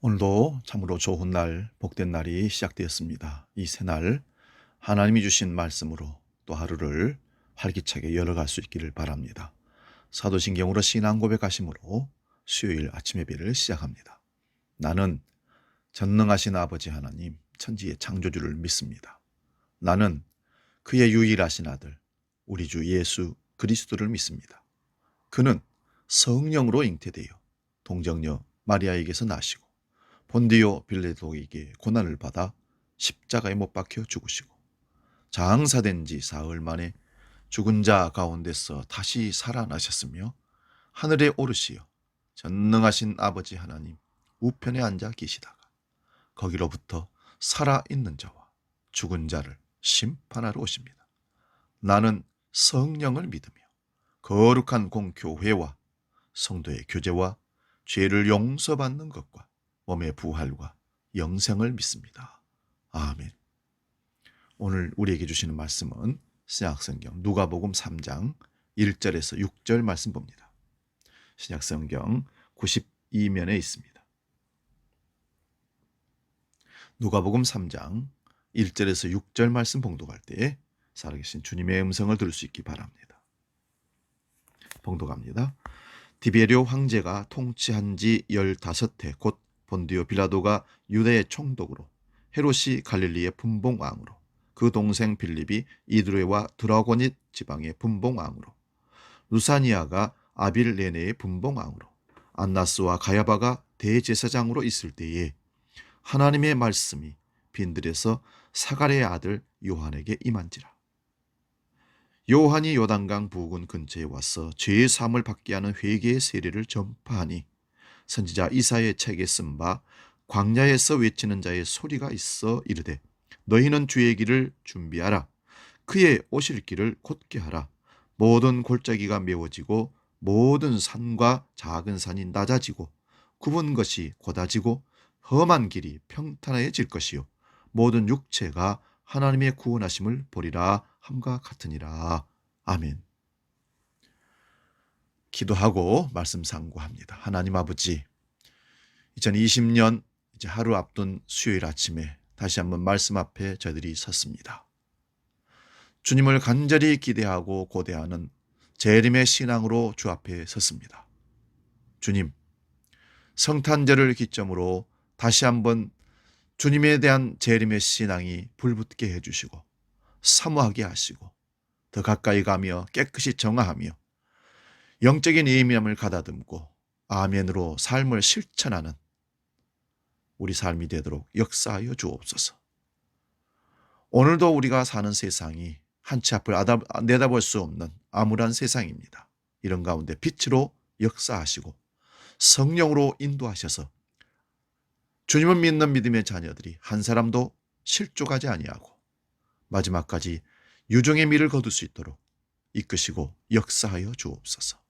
오늘도 참으로 좋은 날, 복된 날이 시작되었습니다. 이 새날 하나님이 주신 말씀으로 또 하루를 활기차게 열어갈 수 있기를 바랍니다. 사도신경으로 신앙 고백하심으로 수요일 아침 예배를 시작합니다. 나는 전능하신 아버지 하나님, 천지의 창조주를 믿습니다. 나는 그의 유일하신 아들, 우리 주 예수 그리스도를 믿습니다. 그는 성령으로 잉태되어 동정녀 마리아에게서 나시고 본디오 빌라도에게 고난을 받아 십자가에 못 박혀 죽으시고 장사된 지 사흘 만에 죽은 자 가운데서 다시 살아나셨으며 하늘에 오르시어 전능하신 아버지 하나님 우편에 앉아 계시다가 거기로부터 살아있는 자와 죽은 자를 심판하러 오십니다. 나는 성령을 믿으며 거룩한 공교회와 성도의 교제와 죄를 용서받는 것과 몸의 부활과 영생을 믿습니다. 아멘. 오늘 우리에게 주시는 말씀은 신약성경 누가복음 3장 1절에서 6절 말씀 봅니다. 신약성경 92면에 있습니다. 누가복음 3장 1절에서 6절 말씀 봉독할 때 살아계신 주님의 음성을 들을 수 있기 바랍니다. 봉독합니다. 디베리오 황제가 통치한 지 15해 곧 본디오 빌라도가 유대의 총독으로 헤롯이 갈릴리의 분봉왕으로 그 동생 빌립이 이두레와 드라고닛 지방의 분봉왕으로 루사니아가 아빌레네의 분봉왕으로 안나스와 가야바가 대제사장으로 있을 때에 하나님의 말씀이 빈들에서 사가랴의 아들 요한에게 임한지라. 요한이 요단강 부근 근처에 와서 죄의 사함을 받게 하는 회개의 세례를 전파하니 선지자 이사야의 책에 쓴 바 광야에서 외치는 자의 소리가 있어 이르되 너희는 주의 길을 준비하라. 그의 오실 길을 곧게 하라. 모든 골짜기가 메워지고 모든 산과 작은 산이 낮아지고 굽은 것이 곧아지고 험한 길이 평탄해질 것이요 모든 육체가 하나님의 구원하심을 보리라 함과 같으니라. 아멘. 기도하고 말씀 상고합니다. 하나님 아버지, 2020년 이제 하루 앞둔 수요일 아침에 다시 한번 말씀 앞에 저희들이 섰습니다. 주님을 간절히 기대하고 고대하는 재림의 신앙으로 주 앞에 섰습니다. 주님, 성탄절을 기점으로 다시 한번 주님에 대한 재림의 신앙이 불붙게 해주시고 사모하게 하시고 더 가까이 가며 깨끗이 정화하며 영적인 예민함을 가다듬고 아멘으로 삶을 실천하는 우리 삶이 되도록 역사하여 주옵소서. 오늘도 우리가 사는 세상이 한치 앞을 내다볼 수 없는 암울한 세상입니다. 이런 가운데 빛으로 역사하시고 성령으로 인도하셔서 주님을 믿는 믿음의 자녀들이 한 사람도 실족하지 아니하고 마지막까지 유종의 미를 거둘 수 있도록 이끄시고 역사하여 주옵소서.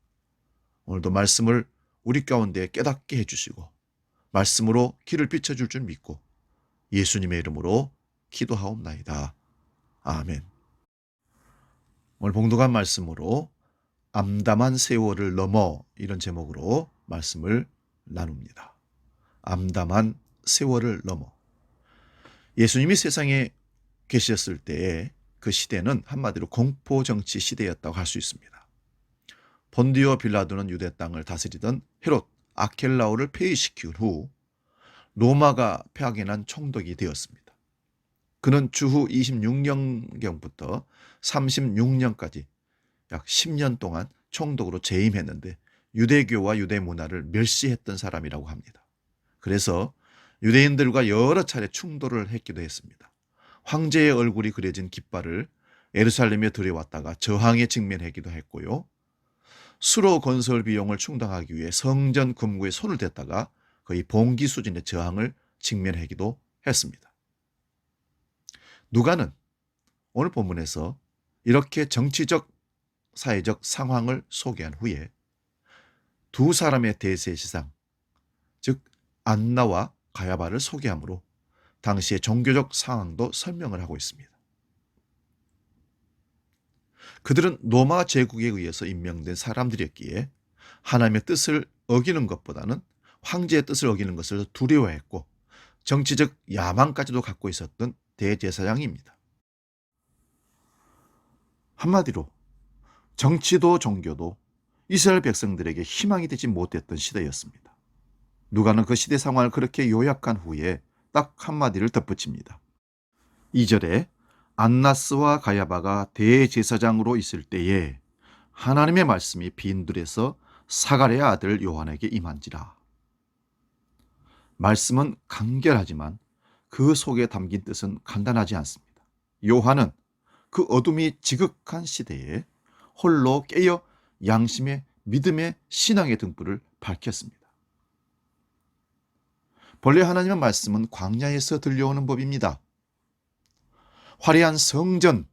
오늘도 말씀을 우리 가운데 깨닫게 해주시고 말씀으로 길을 비춰줄 줄 믿고 예수님의 이름으로 기도하옵나이다. 아멘. 오늘 봉독한 말씀으로 암담한 세월을 넘어 이런 제목으로 말씀을 나눕니다. 암담한 세월을 넘어. 예수님이 세상에 계셨을 때에 그 시대는 한마디로 공포정치 시대였다고 할 수 있습니다. 본디오 빌라도는 유대 땅을 다스리던 헤롯 아켈라오를 폐위시킨 후 로마가 폐하게난 총독이 되었습니다. 그는 주후 26년경부터 36년까지 약 10년 동안 총독으로 재임했는데 유대교와 유대 문화를 멸시했던 사람이라고 합니다. 그래서 유대인들과 여러 차례 충돌을 했기도 했습니다. 황제의 얼굴이 그려진 깃발을 예루살렘에 들여왔다가 저항에 직면하기도 했고요. 수로 건설 비용을 충당하기 위해 성전 금고에 손을 댔다가 거의 봉기 수준의 저항을 직면하기도 했습니다. 누가는 오늘 본문에서 이렇게 정치적, 사회적 상황을 소개한 후에 두 사람의 대세시상, 즉 안나와 가야바를 소개하므로 당시의 종교적 상황도 설명을 하고 있습니다. 그들은 로마 제국에 의해서 임명된 사람들이었기에 하나님의 뜻을 어기는 것보다는 황제의 뜻을 어기는 것을 두려워했고 정치적 야망까지도 갖고 있었던 대제사장입니다. 한마디로 정치도 종교도 이스라엘 백성들에게 희망이 되지 못했던 시대였습니다. 누가는 그 시대 상황을 그렇게 요약한 후에 딱 한마디를 덧붙입니다. 2절에 안나스와 가야바가 대제사장으로 있을 때에 하나님의 말씀이 빈들에서 사가랴의 아들 요한에게 임한지라. 말씀은 간결하지만 그 속에 담긴 뜻은 간단하지 않습니다. 요한은 그 어둠이 지극한 시대에 홀로 깨어 양심의, 믿음의, 신앙의 등불을 밝혔습니다. 본래 하나님의 말씀은 광야에서 들려오는 법입니다. 화려한 성전,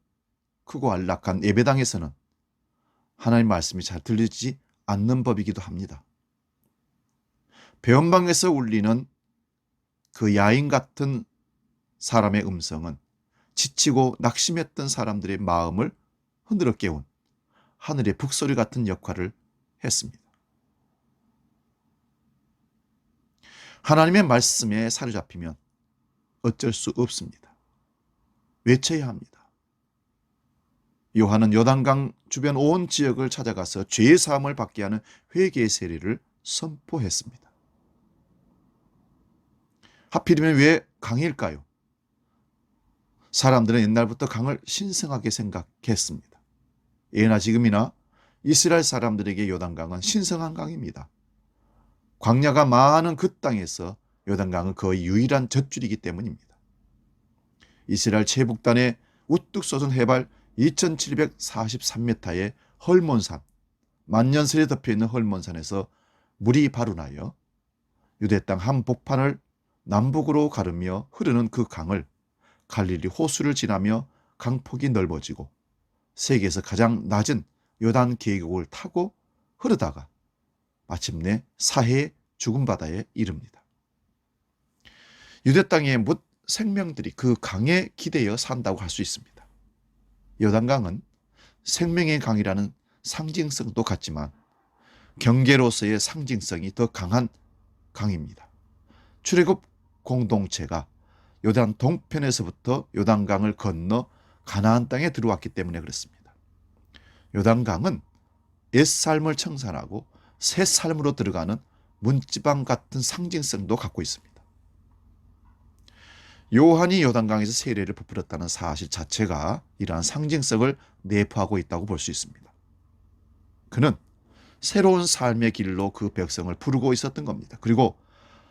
크고 안락한 예배당에서는 하나님의 말씀이 잘 들리지 않는 법이기도 합니다. 배원방에서 울리는 그 야인 같은 사람의 음성은 지치고 낙심했던 사람들의 마음을 흔들어 깨운 하늘의 북소리 같은 역할을 했습니다. 하나님의 말씀에 사로잡히면 어쩔 수 없습니다. 외쳐야 합니다. 요한은 요단강 주변 온 지역을 찾아가서 죄의 사함을 받게 하는 회개의 세례를 선포했습니다. 하필이면 왜 강일까요? 사람들은 옛날부터 강을 신성하게 생각했습니다. 예나 지금이나 이스라엘 사람들에게 요단강은 신성한 강입니다. 광야가 많은 그 땅에서 요단강은 거의 유일한 젖줄이기 때문입니다. 이스라엘 최북단에 우뚝 솟은 해발 2743m의 헐몬산, 만년설에 덮여있는 헐몬산에서 물이 발운하여 유대 땅 한복판을 남북으로 가르며 흐르는 그 강을 갈릴리 호수를 지나며 강폭이 넓어지고 세계에서 가장 낮은 요단 계곡을 타고 흐르다가 마침내 사해의 죽은 바다에 이릅니다. 유대 땅의 뭇 생명들이 그 강에 기대어 산다고 할 수 있습니다. 요단강은 생명의 강이라는 상징성도 같지만 경계로서의 상징성이 더 강한 강입니다. 출애굽 공동체가 요단 동편에서부터 요단강을 건너 가나안 땅에 들어왔기 때문에 그렇습니다. 요단강은 옛삶을 청산하고 새 삶으로 들어가는 문지방 같은 상징성도 갖고 있습니다. 요한이 요단강에서 세례를 베풀었다는 사실 자체가 이러한 상징성을 내포하고 있다고 볼 수 있습니다. 그는 새로운 삶의 길로 그 백성을 부르고 있었던 겁니다. 그리고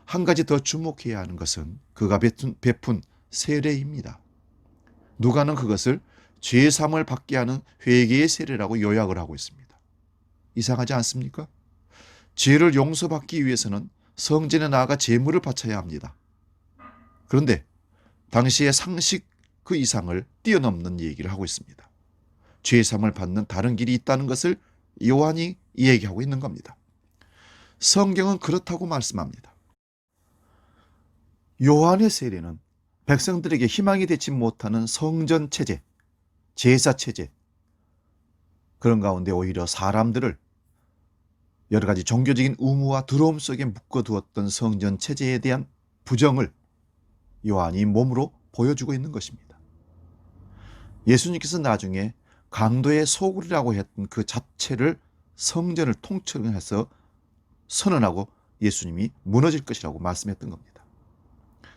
한 가지 더 주목해야 하는 것은 그가 베푼 세례입니다. 누가는 그것을 죄사함을 받게 하는 회개의 세례라고 요약을 하고 있습니다. 이상하지 않습니까? 죄를 용서받기 위해서는 성전에 나아가 제물을 바쳐야 합니다. 그런데 당시의 상식 그 이상을 뛰어넘는 얘기를 하고 있습니다. 죄사함을 받는 다른 길이 있다는 것을 요한이 얘기하고 있는 겁니다. 성경은 그렇다고 말씀합니다. 요한의 세례는 백성들에게 희망이 되지 못하는 성전 체제, 제사 체제, 그런 가운데 오히려 사람들을 여러 가지 종교적인 의무와 두려움 속에 묶어두었던 성전 체제에 대한 부정을 요한이 몸으로 보여주고 있는 것입니다. 예수님께서 나중에 강도의 소굴이라고 했던 그 자체를 성전을 통째로해서 선언하고 예수님이 무너질 것이라고 말씀했던 겁니다.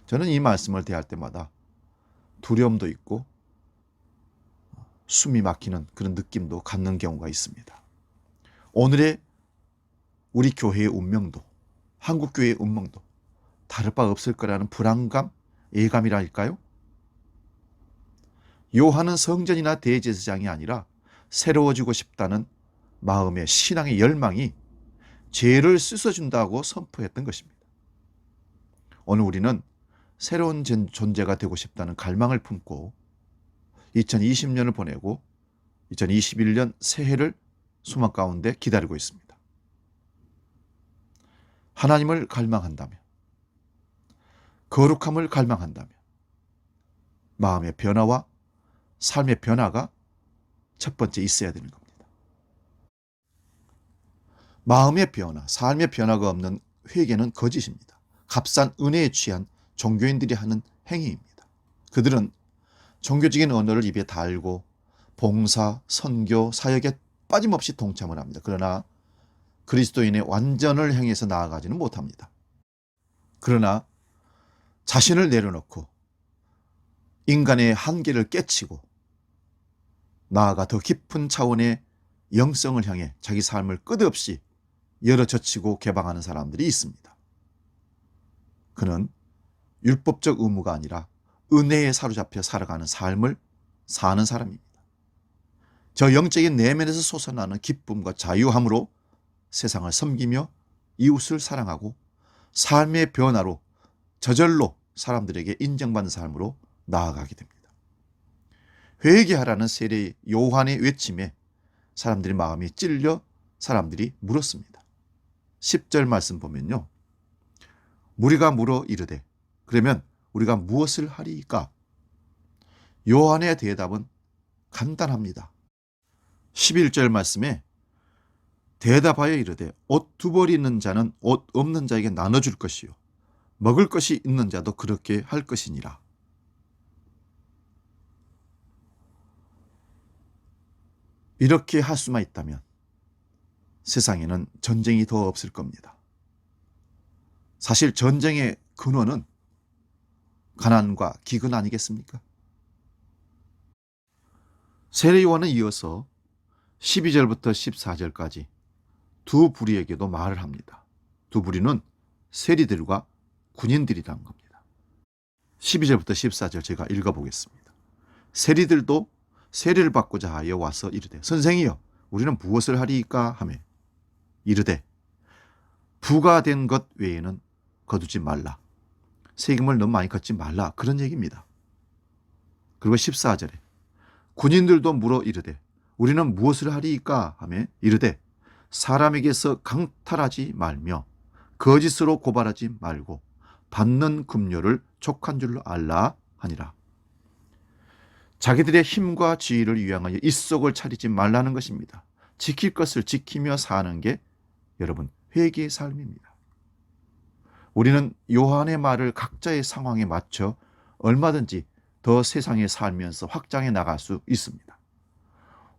저는 이 말씀을 대할 때마다 두려움도 있고 숨이 막히는 그런 느낌도 갖는 경우가 있습니다. 오늘의 우리 교회의 운명도, 한국 교회의 운명도 다를 바 없을 거라는 불안감, 예감이랄까요? 요한은 성전이나 대제사장이 아니라 새로워지고 싶다는 마음의 신앙의 열망이 죄를 씻어준다고 선포했던 것입니다. 오늘 우리는 새로운 존재가 되고 싶다는 갈망을 품고 2020년을 보내고 2021년 새해를 소망 가운데 기다리고 있습니다. 하나님을 갈망한다면, 거룩함을 갈망한다면 마음의 변화와 삶의 변화가 첫 번째 있어야 되는 겁니다. 마음의 변화, 삶의 변화가 없는 회개는 거짓입니다. 값싼 은혜에 취한 종교인들이 하는 행위입니다. 그들은 종교적인 언어를 입에 달고 봉사, 선교, 사역에 빠짐없이 동참을 합니다. 그러나 그리스도인의 완전을 향해서 나아가지는 못합니다. 그러나 자신을 내려놓고 인간의 한계를 깨치고 나아가 더 깊은 차원의 영성을 향해 자기 삶을 끝없이 열어젖히고 개방하는 사람들이 있습니다. 그는 율법적 의무가 아니라 은혜에 사로잡혀 살아가는 삶을 사는 사람입니다. 저 영적인 내면에서 솟아나는 기쁨과 자유함으로 세상을 섬기며 이웃을 사랑하고 삶의 변화로 저절로 사람들에게 인정받는 삶으로 나아가게 됩니다. 회개하라는 세례 요한의 외침에 사람들의 마음이 찔려 사람들이 물었습니다. 10절 말씀 보면요. 무리가 물어 이르되 그러면 우리가 무엇을 하리이까? 요한의 대답은 간단합니다. 11절 말씀에 대답하여 이르되 옷 두 벌이 있는 자는 옷 없는 자에게 나눠줄 것이요 먹을 것이 있는 자도 그렇게 할 것이니라. 이렇게 할 수만 있다면 세상에는 전쟁이 더 없을 겁니다. 사실 전쟁의 근원은 가난과 기근 아니겠습니까? 세례 요한은 이어서 12절부터 14절까지 두 부리에게도 말을 합니다. 두 부리는 세리들과 군인들이라는 겁니다. 12절부터 14절 제가 읽어보겠습니다. 세리들도 세례를 받고자 하여 와서 이르되 선생이여 우리는 무엇을 하리이까 하며 이르되 부가 된 것 외에는 거두지 말라. 세금을 너무 많이 걷지 말라. 그런 얘기입니다. 그리고 14절에 군인들도 물어 이르되 우리는 무엇을 하리이까 하며 이르되 사람에게서 강탈하지 말며 거짓으로 고발하지 말고 받는 급료를 족한 줄로 알라 하니라. 자기들의 힘과 지위를 위하여 입속을 차리지 말라는 것입니다. 지킬 것을 지키며 사는 게 여러분 회개의 삶입니다. 우리는 요한의 말을 각자의 상황에 맞춰 얼마든지 더 세상에 살면서 확장해 나갈 수 있습니다.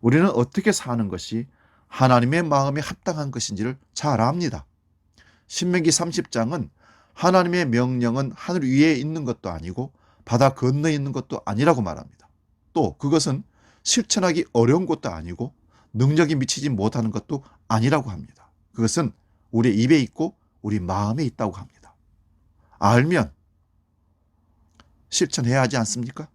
우리는 어떻게 사는 것이 하나님의 마음에 합당한 것인지를 잘 압니다. 신명기 30장은 하나님의 명령은 하늘 위에 있는 것도 아니고 바다 건너에 있는 것도 아니라고 말합니다. 또 그것은 실천하기 어려운 것도 아니고 능력이 미치지 못하는 것도 아니라고 합니다. 그것은 우리 입에 있고 우리 마음에 있다고 합니다. 알면 실천해야 하지 않습니까?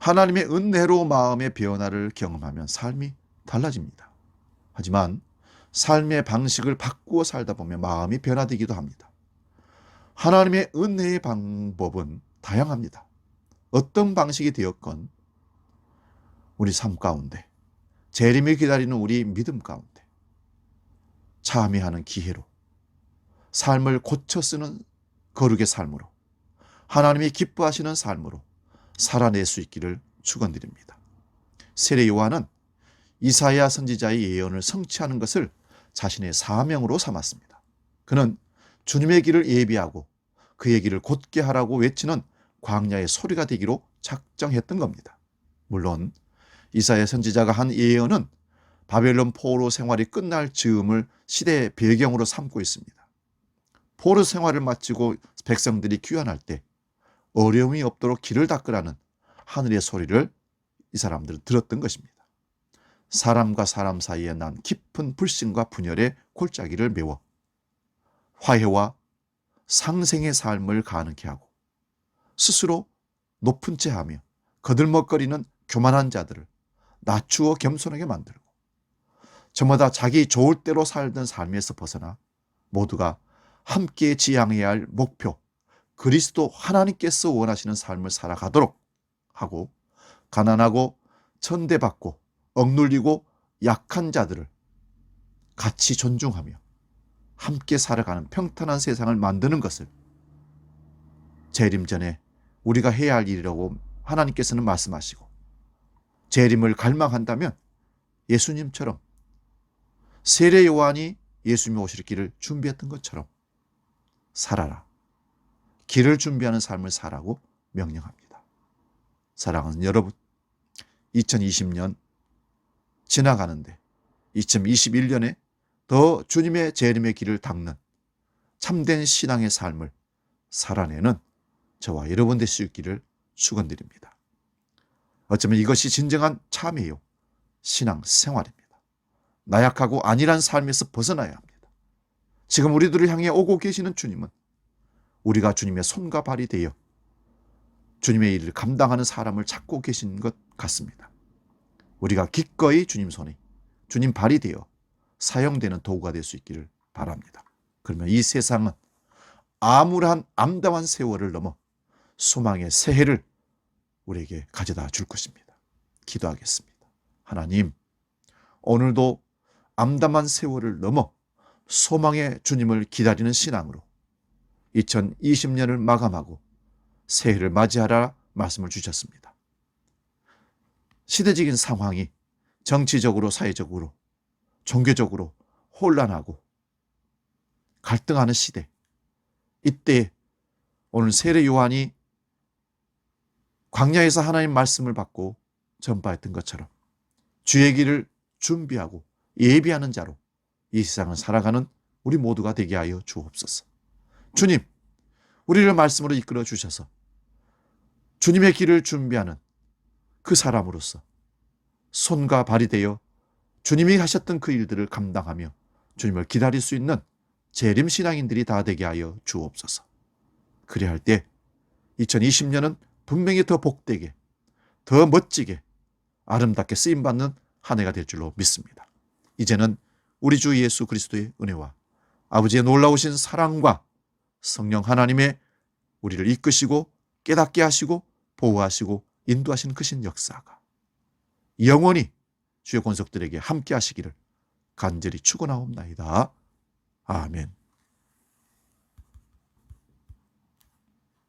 하나님의 은혜로 마음의 변화를 경험하면 삶이 달라집니다. 하지만 삶의 방식을 바꾸어 살다 보면 마음이 변화되기도 합니다. 하나님의 은혜의 방법은 다양합니다. 어떤 방식이 되었건 우리 삶 가운데 재림을 기다리는 우리 믿음 가운데 참여하는 기회로 삶을 고쳐 쓰는 거룩의 삶으로 하나님이 기뻐하시는 삶으로 살아낼 수 있기를 축원드립니다. 세례 요한은 이사야 선지자의 예언을 성취하는 것을 자신의 사명으로 삼았습니다. 그는 주님의 길을 예비하고 그의 길을 곧게 하라고 외치는 광야의 소리가 되기로 작정했던 겁니다. 물론 이사야 선지자가 한 예언은 바벨론 포로 생활이 끝날 즈음을 시대의 배경으로 삼고 있습니다. 포로 생활을 마치고 백성들이 귀환할 때 어려움이 없도록 길을 닦으라는 하늘의 소리를 이 사람들은 들었던 것입니다. 사람과 사람 사이에 난 깊은 불신과 분열의 골짜기를 메워 화해와 상생의 삶을 가능케 하고 스스로 높은 채하며 거들먹거리는 교만한 자들을 낮추어 겸손하게 만들고 저마다 자기 좋을 대로 살던 삶에서 벗어나 모두가 함께 지향해야 할 목표 그리스도 하나님께서 원하시는 삶을 살아가도록 하고 가난하고 천대받고 억눌리고 약한 자들을 같이 존중하며 함께 살아가는 평탄한 세상을 만드는 것을 재림 전에 우리가 해야 할 일이라고 하나님께서는 말씀하시고 재림을 갈망한다면 예수님처럼 세례 요한이 예수님이 오실 길을 준비했던 것처럼 살아라. 길을 준비하는 삶을 살라고 명령합니다. 사랑하는 여러분, 2020년 지나가는데 2021년에 더 주님의 재림의 길을 닦는 참된 신앙의 삶을 살아내는 저와 여러분 되실 수 있기를 축원드립니다. 어쩌면 이것이 진정한 참이요 신앙 생활입니다. 나약하고 안일한 삶에서 벗어나야 합니다. 지금 우리들을 향해 오고 계시는 주님은 우리가 주님의 손과 발이 되어 주님의 일을 감당하는 사람을 찾고 계신 것 같습니다. 우리가 기꺼이 주님 손이, 주님 발이 되어 사용되는 도구가 될 수 있기를 바랍니다. 그러면 이 세상은 암울한 암담한 세월을 넘어 소망의 새해를 우리에게 가져다 줄 것입니다. 기도하겠습니다. 하나님, 오늘도 암담한 세월을 넘어 소망의 주님을 기다리는 신앙으로 2020년을 마감하고 새해를 맞이하라 말씀을 주셨습니다. 시대적인 상황이 정치적으로, 사회적으로, 종교적으로 혼란하고 갈등하는 시대, 이때 오늘 세례 요한이 광야에서 하나님 말씀을 받고 전파했던 것처럼 주의 길을 준비하고 예비하는 자로 이 세상을 살아가는 우리 모두가 되게 하여 주옵소서. 주님, 우리를 말씀으로 이끌어 주셔서 주님의 길을 준비하는 그 사람으로서 손과 발이 되어 주님이 하셨던 그 일들을 감당하며 주님을 기다릴 수 있는 재림 신앙인들이 다 되게 하여 주옵소서. 그래야 할 때 2020년은 분명히 더 복되게, 더 멋지게, 아름답게 쓰임받는 한 해가 될 줄로 믿습니다. 이제는 우리 주 예수 그리스도의 은혜와 아버지의 놀라우신 사랑과 성령 하나님의 우리를 이끄시고 깨닫게 하시고 보호하시고 인도하시는 크신 역사가 영원히 주의 권속들에게 함께 하시기를 간절히 축원하옵나이다. 아멘.